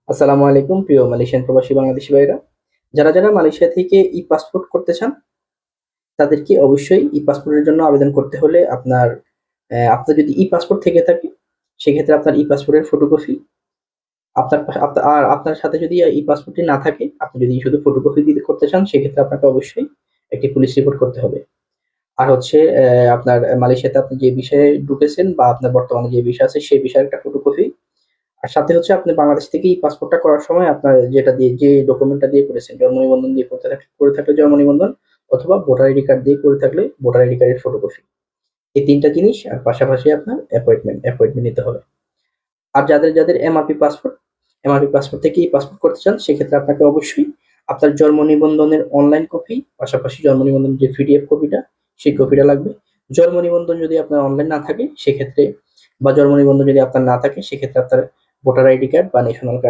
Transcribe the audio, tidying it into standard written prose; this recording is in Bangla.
আসসালামু আলাইকুম প্রিয় মালয়েশিয়ান প্রবাসী বাংলাদেশী ভাইরা। যারা মালয়েশিয়া থেকে ই-পাসপোর্ট করতে চান, তাদেরকে অবশ্যই ই-পাসপোর্টের জন্য আবেদন করতে হলে আপনার যদি ই-পাসপোর্ট থেকে থাকে, সেক্ষেত্রে আপনার ই-পাসপোর্টের ফটোকপি, আপনার সাথে যদি ই-পাসপোর্টটি না থাকে, আপনি যদি শুধু ফটোকপি দিতে করতে চান, সেক্ষেত্রে আপনাকে অবশ্যই একটি পুলিশ রিপোর্ট করতে হবে। আর হচ্ছে আপনার মালয়েশিয়াতে আপনি যে বিষয়ে ঢুকেছেন বা আপনার বর্তমানে যে বিষয় আছে, সেই বিষয়ের একটা ফটোকপি। আর সাথে হচ্ছে আপনি বাংলাদেশ থেকে এই পাসপোর্টটা করার সময় আপনার যেটা দিয়ে যে ডকুমেন্টটা দিয়ে করেছেন, জন্ম নিবন্ধন দিয়ে করে থাকলে জন্ম নিবন্ধন, অথবা ভোটার আইডি কার্ড দিয়ে করে থাকলে ভোটার আইডি কার্ডের ফটোকপি। এই ৩ টা জিনিস, আর পাশাপাশি আপনার অ্যাপয়েন্টমেন্ট নিতে হবে। আর যাদের এমআরপি পাসপোর্ট থেকে এই পাসপোর্ট করতে চান, সেক্ষেত্রে আপনাকে অবশ্যই আপনার জন্ম নিবন্ধনের অনলাইন কপি, পাশাপাশি জন্ম নিবন্ধনের যে পিডিএফ কপিটা, সেই কপিটা লাগবে। জন্ম নিবন্ধন যদি আপনার অনলাইন না থাকে, সেক্ষেত্রে, বা জন্ম নিবন্ধন যদি আপনার না থাকে, সেক্ষেত্রে আপনার ভোটার আইডি কার্ড বা ন্যাশনাল কার্ড